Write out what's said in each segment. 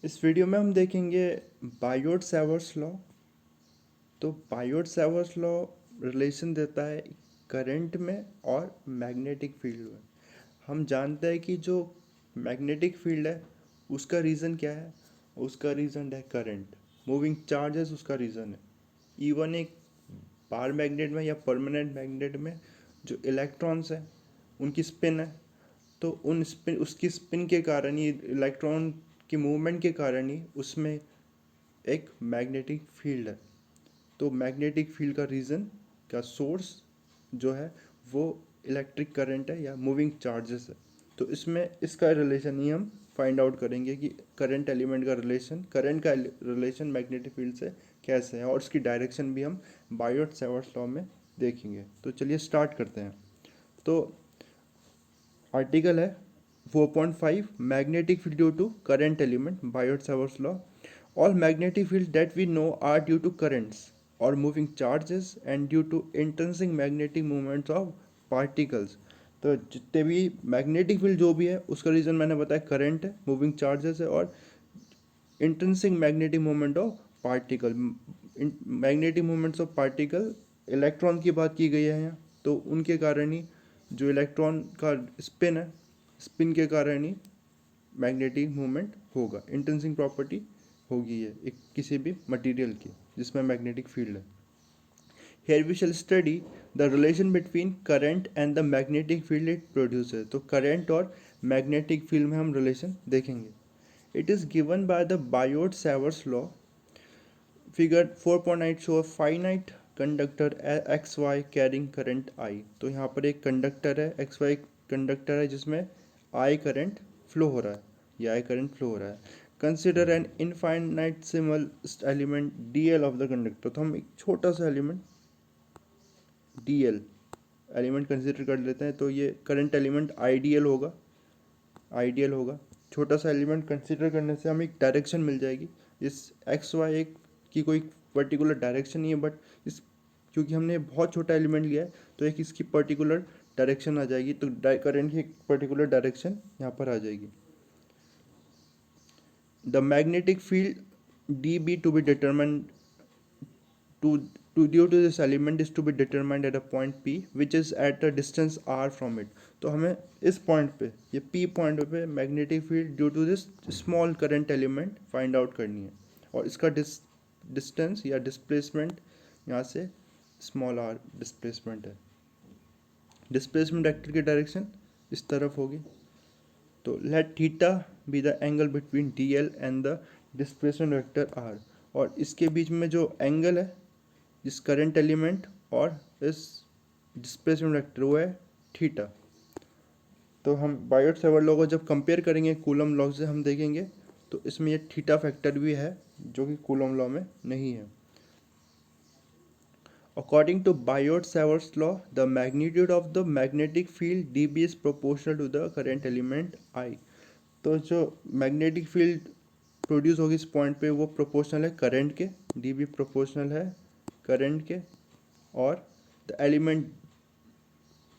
इस वीडियो में हम देखेंगे बायोट सैवर्स लॉ। तो बायोट सैवर्स लॉ रिलेशन देता है करंट में और मैग्नेटिक फील्ड में। हम जानते हैं कि जो मैग्नेटिक फील्ड है उसका रीज़न क्या है। उसका रीज़न है करंट। मूविंग चार्जेस उसका रीज़न है। इवन एक बार मैग्नेट में या परमानेंट मैग्नेट में जो इलेक्ट्रॉन्स हैं उनकी स्पिन है, तो उन स्पिन उसकी स्पिन के कारण ही, इलेक्ट्रॉन की मूवमेंट के कारण ही उसमें एक मैग्नेटिक फील्ड है। तो मैग्नेटिक फील्ड का रीज़न का सोर्स जो है वो इलेक्ट्रिक करंट है या मूविंग चार्जेस है। तो इसमें इसका रिलेशन ही हम फाइंड आउट करेंगे कि करंट एलिमेंट का रिलेशन, करंट का रिलेशन मैग्नेटिक फील्ड से कैसे है, और उसकी डायरेक्शन भी हम बायोट सैवर्स लॉ में देखेंगे। तो चलिए स्टार्ट करते हैं। तो आर्टिकल है 4.5 magnetic field due to current element Biot Savart's law. All magnetic fields that we know are due to currents or moving charges and due to intrinsic magnetic movements of particles। तो जितने भी magnetic field जो भी है उसका reason मैंने बताया current है, मूविंग चार्जेस है और intrinsic magnetic movement of particle. Magnetic movements of particle, electron की बात की गई है यहाँ, तो उनके कारण ही जो इलेक्ट्रॉन का स्पिन है, स्पिन के कारण ही मैग्नेटिक मूवमेंट होगा। इंट्रिंसिक प्रॉपर्टी होगी ये एक किसी भी मटेरियल की जिसमें मैग्नेटिक फील्ड है। Here we shall study the relation between current and the magnetic field it produces। तो current और magnetic field में हम relation देखेंगे। It is given by the Biot-Savart law। Figure 4.8 show a finite conductor XY carrying current I। तो यहाँ पर एक conductor है, XY कंडक्टर है जिसमें I करंट फ्लो हो रहा है या I करंट फ्लो हो रहा है। Consider N infinitesimal element DL of the conductor. तो हम एक छोटा सा एलिमेंट DL एलिमेंट कंसिडर कर लेते हैं। तो ये करंट एलिमेंट आइडियल होगा। छोटा सा एलिमेंट कंसिडर करने से हमें एक डायरेक्शन मिल जाएगी। इस एक्स वाई एक की कोई पर्टिकुलर डायरेक्शन नहीं है, बट इस क्योंकि हमने बहुत छोटा एलिमेंट लिया है तो एक इसकी पर्टिकुलर डायरेक्शन आ जाएगी। तो करंट की एक पर्टिकुलर डायरेक्शन यहाँ पर आ जाएगी। The magnetic field DB to be determined to due to this element is to be determined at a point P which is at a distance R from it। तो हमें इस point पे, ये P point पे magnetic field due to this small current element find out करनी है, और इसका डिस्टेंस या डिस्प्लेसमेंट यहाँ से स्मॉल r डिस्प्लेसमेंट है। डिस्प्लेसमेंट वेक्टर की डायरेक्शन इस तरफ होगी। तो let theta be the angle between DL and the displacement vector R। और इसके बीच में जो एंगल है इस करंट एलिमेंट और इस डिस्प्लेसमेंट वेक्टर वो है थीटा। तो हम बायोट सैवर्ट लॉ को जब कंपेयर करेंगे कूलम लॉ से हम देखेंगे तो इसमें ये थीटा फैक्टर भी है जो कि कूलम लॉ में नहीं है। According to Biot Savart law the magnitude of the magnetic field DB is proportional to the current element I। तो जो मैग्नेटिक फील्ड प्रोड्यूस होगी इस पॉइंट पे वो प्रोपोर्शनल है करंट के, DB प्रोपोर्शनल है करंट के, और the element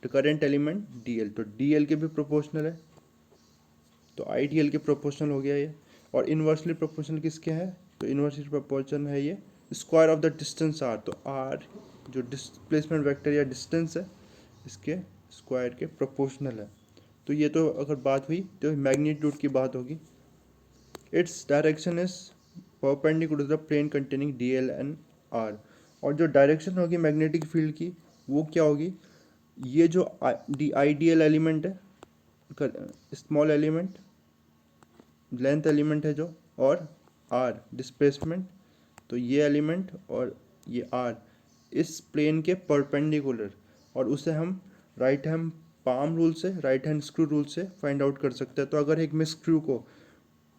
current element DL, तो DL के भी प्रोपोर्शनल है, तो IDL के प्रोपोर्शनल हो गया ये। और इन्वर्सली प्रोपोर्शनल किसके है, तो इन्वर्सली प्रोपोर्शनल है ये square of the distance R। तो R जो डिस्प्लेसमेंट वेक्टर या डिस्टेंस है इसके स्क्वायर के प्रोपोर्शनल है। तो ये तो अगर बात हुई तो मैग्नीट्यूड की बात होगी। Its direction is perpendicular to the plane containing DL and R। और जो डायरेक्शन होगी मैग्नेटिक फील्ड की वो क्या होगी, ये जो आइडियल एलिमेंट है, स्मॉल एलिमेंट लेंथ एलिमेंट है जो, और आर डिस्प्लेसमेंट, तो ये एलिमेंट और ये आर इस प्लेन के परपेंडिकुलर, और उसे हम राइट हैंड पाम रूल से, राइट हैंड स्क्रू रूल से फाइंड आउट कर सकते हैं। तो अगर एक मैं स्क्रू को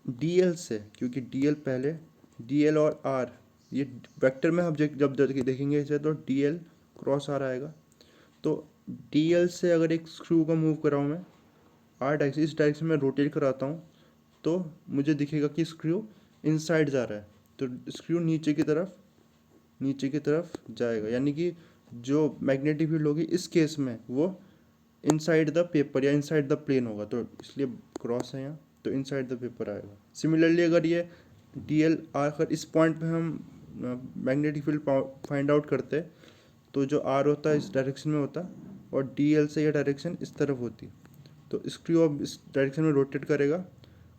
DL से, क्योंकि DL पहले, DL और R ये वेक्टर में हम जब देखेंगे इसे तो DL क्रॉस R आएगा। तो DL से अगर एक स्क्रू को मूव कराऊँ मैं R डायरेक्शन, इस डायरेक्शन में रोटेट कराता हूँ तो मुझे दिखेगा कि स्क्रू इनसाइड जा रहा है, तो स्क्रू नीचे की तरफ जाएगा, यानी कि जो मैग्नेटिक फील्ड होगी इस केस में वो इनसाइड द पेपर या इनसाइड द प्लेन होगा, तो इसलिए क्रॉस है यहाँ। तो इनसाइड द पेपर आएगा। सिमिलरली अगर ये DL R, अगर इस पॉइंट पे हम मैग्नेटिक फील्ड फाइंड आउट करते हैं तो जो R होता है इस डायरेक्शन में होता है और DL से ये डायरेक्शन इस तरफ होती, तो स्क्रू अब इस डायरेक्शन में रोटेट करेगा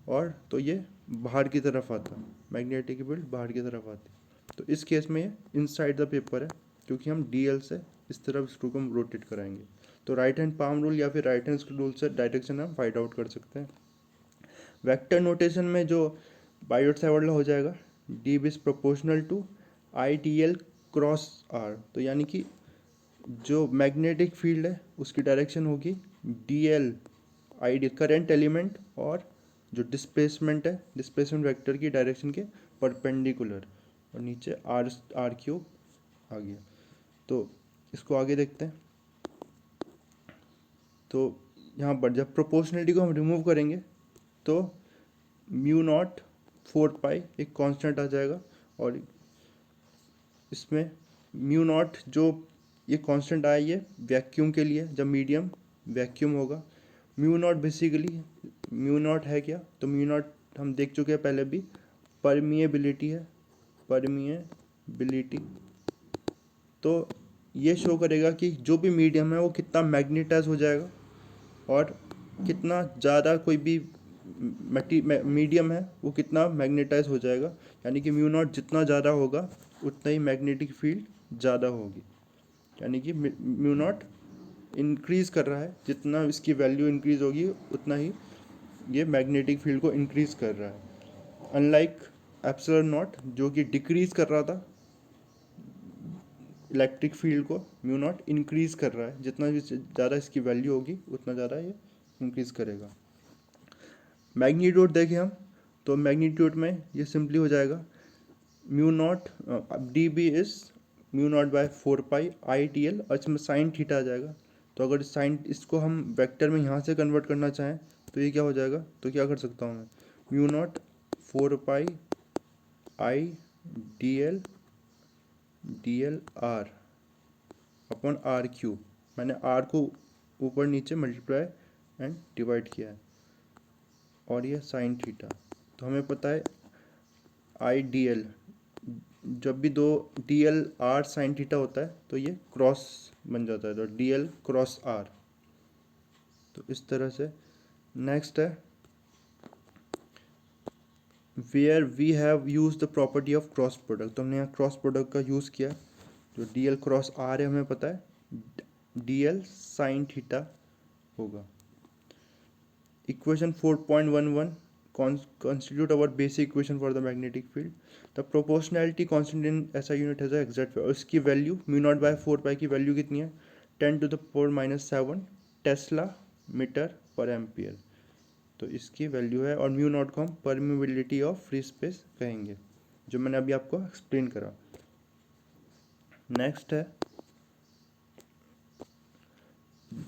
और तो ये बाहर की तरफ आता, मैग्नेटिक फील्ड बाहर की तरफ आती। तो इस केस में ये इनसाइड द पेपर है क्योंकि हम DL से इस तरफ स्क्रू को हम रोटेट कराएंगे। तो राइट हैंड पाम रूल या फिर राइट हैंड स्क्रू रूल से डायरेक्शन हम फाइंड आउट कर सकते हैं। वेक्टर नोटेशन में जो बायोट सावर्ट लॉ हो जाएगा, D is proportional to IDL cross R। तो यानी कि जो मैग्नेटिक फील्ड है उसकी डायरेक्शन होगी DL आइडियल करंट एलिमेंट और जो डिस्प्लेसमेंट है डिस्प्लेसमेंट वेक्टर की डायरेक्शन के परपेंडिकुलर, और नीचे R³ आ गया। तो इसको आगे देखते हैं। तो यहाँ पर जब प्रोपोर्शनलिटी को हम रिमूव करेंगे तो म्यू नॉट 4 पाई एक कांस्टेंट आ जाएगा, और इसमें म्यू नॉट जो ये कांस्टेंट आया ये वैक्यूम के लिए, जब मीडियम वैक्यूम होगा। Mu naught basically mu naught है क्या, तो म्यू नॉट हम देख चुके हैं पहले भी, परमिएबिलिटी है, परमिएबिलिटी। तो ये शो करेगा कि जो भी मीडियम है वो कितना मैग्नेटाइज हो जाएगा और कितना ज़्यादा कोई भी मीडियम है वो कितना मैग्नेटाइज हो जाएगा। यानी कि म्यू नॉट जितना ज़्यादा होगा उतना ही मैग्नेटिक फील्ड ज़्यादा होगी। यानी कि म्यू नॉट इंक्रीज़ कर रहा है, जितना इसकी वैल्यू इंक्रीज़ होगी उतना ही ये मैग्नेटिक फील्ड को इंक्रीज़ कर रहा है। अनलाइक एप्सिलॉन नॉट जो कि डिक्रीज़ कर रहा था इलेक्ट्रिक फील्ड को, म्यू नॉट इंक्रीज़ कर रहा है, जितना भी ज़्यादा इसकी वैल्यू होगी उतना ज़्यादा ये इंक्रीज़ करेगा। मैग्नीट्यूड देखें हम तो मैग्नीट्यूड में ये सिंपली हो जाएगा mu naught D B is mu naught by 4 pi IDL, और इसमें साइन थीटा आ जाएगा। तो अगर साइन इसको हम वेक्टर में यहाँ से कन्वर्ट करना चाहें तो ये क्या हो जाएगा, तो क्या कर सकता हूँ मैं, mu naught 4 pi IDL DL R upon R³। मैंने R को ऊपर नीचे मल्टीप्लाई एंड डिवाइड किया है, और ये साइन थीटा। तो हमें पता है IDL, जब भी दो DL R साइन थीटा होता है तो ये क्रॉस बन जाता है, तो DL क्रॉस R। तो इस तरह से नेक्स्ट है where we have use the property of cross product. तो हमने यहाँ क्रॉस प्रोडक्ट का यूज़ किया। जो DL क्रॉस R है हमें पता है DL साइन थीटा होगा। Equation 4.11 constitute our basic equation for the magnetic field. The proportionality constant in SI unit has a exact value, और इसकी वैल्यू म्यू नॉट बाय 4 पाई की वैल्यू कितनी है, 10⁻⁻⁷ टेस्ला मीटर पर एम्पियर। तो इसकी वैल्यू है, और म्यू नॉट को हम परमिबिलिटी ऑफ फ्री स्पेस कहेंगे, जो मैंने अभी आपको एक्सप्लेन करा। नेक्स्ट है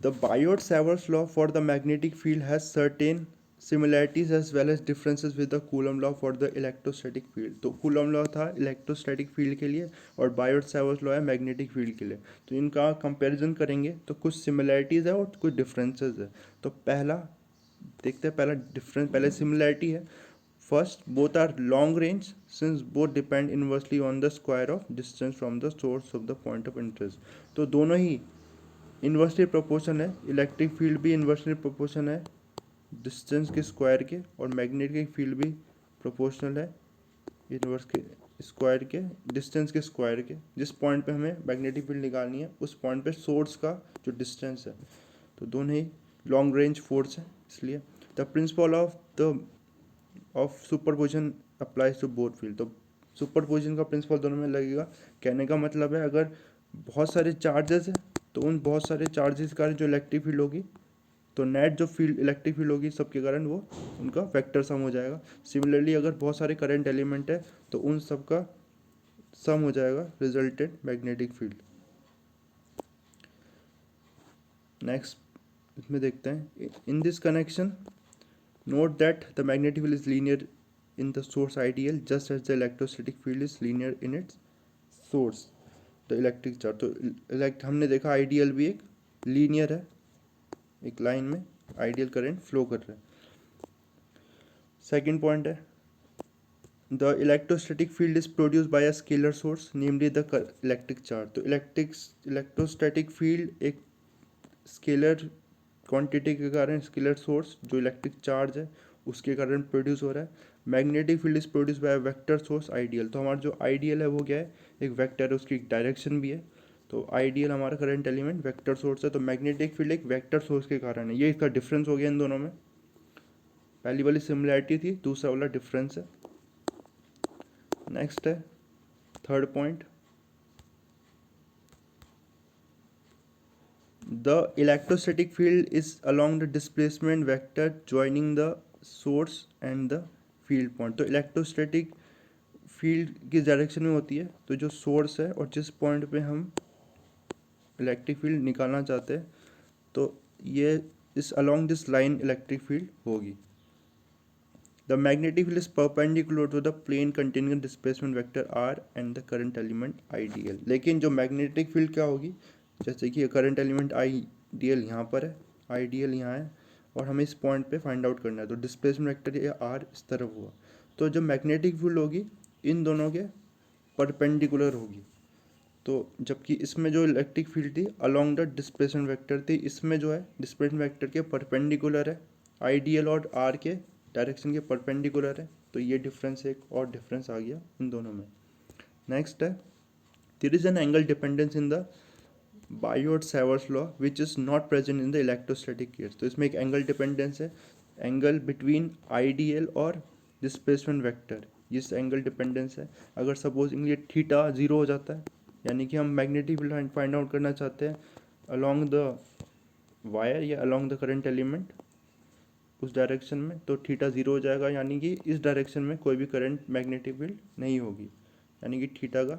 the Biot-Savart's law for the magnetic field has certain similarities as well as differences with the Coulomb law for the electrostatic field. तो Coulomb law था इलेक्ट्रोस्टैटिक फील्ड के लिए और बायोट-सावर्ट्स लॉ है मैग्नेटिक फील्ड के लिए। तो इनका कंपैरिजन करेंगे तो कुछ सिमिलैरिटीज़ है और कुछ डिफरेंसेस है। तो पहला देखते हैं, पहला डिफरेंस, पहले सिमिलैरिटी है। First, both are long range since both depend inversely on the square of distance from the source of the point of interest. तो दोनों ही इन्वर्सली प्रोपोर्शन है, इलेक्ट्रिक फील्ड भी इन्वर्सली प्रोपोर्शन है डिस्टेंस के square के, और मैग्नेटिक फील्ड भी प्रोपोर्शनल है इन्वर्स के स्क्वायर के डिस्टेंस के स्क्वायर के। जिस पॉइंट पे हमें मैग्नेटिक फील्ड निकालनी है उस पॉइंट पे सोर्स का जो डिस्टेंस है। तो दोनों ही लॉन्ग रेंज फोर्स है, इसलिए the principle of superposition applies to both field. तो सुपरपोजिशन का प्रिंसिपल दोनों में लगेगा। कहने का मतलब है अगर बहुत सारे चार्जेस है तो उन बहुत सारे चार्जेस के कारण जो इलेक्ट्रिक फील्ड होगी, तो नेट जो फील्ड इलेक्ट्रिक फील्ड होगी सबके कारण वो उनका वेक्टर सम हो जाएगा। सिमिलरली अगर बहुत सारे करंट एलिमेंट है तो उन सब का सम हो जाएगा रिजल्टेंट मैग्नेटिक फील्ड। नेक्स्ट इसमें देखते हैं, in this connection note that the magnetic field is linear in the source IDL just as the electrostatic field is linear in its source the electric charge. तो हमने देखा IDL भी एक linear है, एक लाइन में आइडियल करंट फ्लो कर रहा है। सेकेंड पॉइंट है the electrostatic field is produce by a scalar source namely the electric charge. तो इलेक्ट्रोस्टैटिक फील्ड एक स्केलर क्वांटिटी के कारण, स्केलर सोर्स जो इलेक्ट्रिक चार्ज है उसके कारण प्रोड्यूस हो रहा है। Magnetic field is produce by vector source ideal. तो हमारा जो आइडियल है वो क्या है, एक वेक्टर है, उसकी एक डायरेक्शन भी है। तो आइडियल हमारा करंट एलिमेंट वेक्टर सोर्स है, तो मैग्नेटिक फील्ड एक वेक्टर सोर्स के कारण है। ये इसका डिफरेंस हो गया इन दोनों में। पहली वाली सिमिलैरिटी थी, दूसरा वाला डिफरेंस है। नेक्स्ट है third point, the electrostatic field is along the displacement vector joining the source and the field point. तो इलेक्ट्रोस्टैटिक फील्ड किस डायरेक्शन में होती है, तो जो सोर्स है और जिस पॉइंट पे हम इलेक्ट्रिक फील्ड निकालना चाहते हैं, तो ये इस along this line electric field होगी। The magnetic field is perpendicular to the plane containing displacement vector R and the current element ideal. लेकिन जो मैग्नेटिक फील्ड क्या होगी, जैसे कि करंट एलिमेंट आइडियल यहाँ पर है, आइडियल यहाँ है, और हमें इस पॉइंट पे फाइंड आउट करना है। तो डिस्प्लेसमेंट वेक्टर ये आर इस तरफ हुआ, तो जो मैग्नेटिक फील्ड होगी इन दोनों के परपेंडिकुलर होगी। तो जबकि इसमें जो इलेक्ट्रिक फील्ड थी अलोंग द डिस्प्लेसमेंट वेक्टर थी, इसमें जो है डिस्प्लेसमेंट वेक्टर के परपेंडिकुलर है, आइडियल और आर के डायरेक्शन के परपेंडिकुलर है। तो ये डिफरेंस, एक और डिफरेंस आ गया इन दोनों में। नेक्स्ट है there is an angle dependence in the Biot Savart's law which is not present in the electrostatic case. तो इसमें एक एंगल डिपेंडेंस है, एंगल बिटवीन आइडियल और डिस्प्लेसमेंट वेक्टर, इस एंगल डिपेंडेंस है। अगर सपोज ये थीटा जीरो हो जाता है, यानी कि हम मैग्नेटिक फील्ड फाइंड आउट करना चाहते हैं अलोंग द वायर या अलोंग द करंट एलिमेंट उस डायरेक्शन में, तो थीटा जीरो हो जाएगा, यानी कि इस डायरेक्शन में कोई भी करंट मैग्नेटिक फील्ड नहीं होगी, यानी कि थीटा का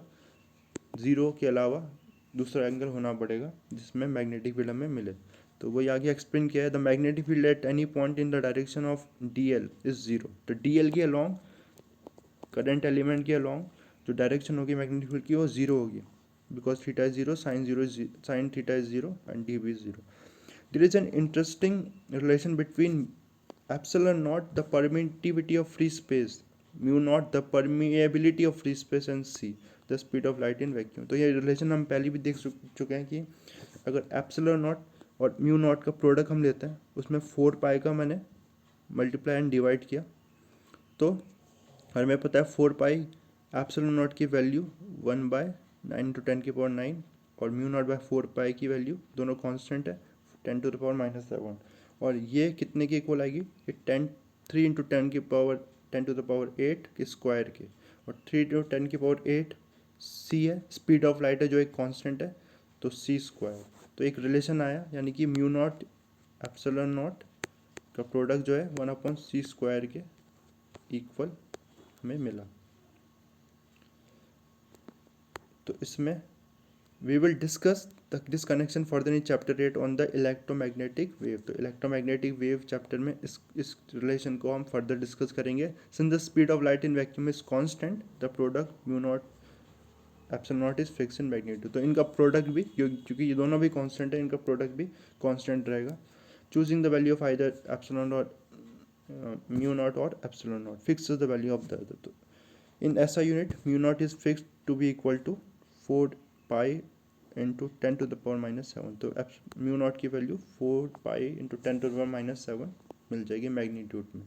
जीरो के अलावा दूसरा एंगल होना पड़ेगा जिसमें मैग्नेटिक फील्ड हमें मिले। तो वही आगे एक्सप्लेन किया है, the magnetic field at any point in the direction of D L is zero. तो डी एल के अलॉन्ग, करंट एलिमेंट के अलॉन्ग जो डायरेक्शन होगी मैग्नेटिक फील्ड की वो जीरो होगी, because theta is zero, sine theta is zero and D B is zero. There is an interesting relation between epsilon naught the permittivity of free space, mu naught the permeability of free space and c the speed of light in vacuum। तो ये relation हम पहले भी देख चुके हैं कि अगर एप्सिलॉन नॉट और म्यू नॉट का प्रोडक्ट हम लेते हैं, उसमें 4 पाई का मैंने मल्टीप्लाई एंड डिवाइड किया, तो हमें पता है 4 पाई एप्सिलॉन नॉट की वैल्यू 1/9 × 10⁻⁹ और म्यू नॉट बाय 4 पाई की वैल्यू दोनों कांस्टेंट है 10⁻⁻⁷। और ये कितने के इक्वल आएगी, ये 3 × 10⁻8 के स्क्वायर के, और 3 × 10⁸ सी है, स्पीड ऑफ लाइट है जो एक कांस्टेंट है, तो सी स्क्वायर। तो एक रिलेशन आया, यानी कि म्यू नॉट एप्सिलॉन नॉट का प्रोडक्ट जो है 1/c² के इक्वल हमें मिला। तो इसमें we will discuss this connection further in chapter 8 on the electromagnetic wave। तो electromagnetic wave chapter में इस relation को हम further discuss करेंगे। Since the speed of light in vacuum is constant, the product mu naught epsilon naught is fixed in magnitude। तो इनका product भी, क्योंकि ये दोनों भी constant है, इनका product भी constant रहेगा। Choosing the value of either epsilon or mu naught or epsilon naught fixes the value of the other। तो in SI unit mu naught is fixed to be equal to 4 pi into 10⁻⁻⁷। तो mu naught की value 4 pi into 10⁻⁻⁷ मिल जाएगी magnitude में।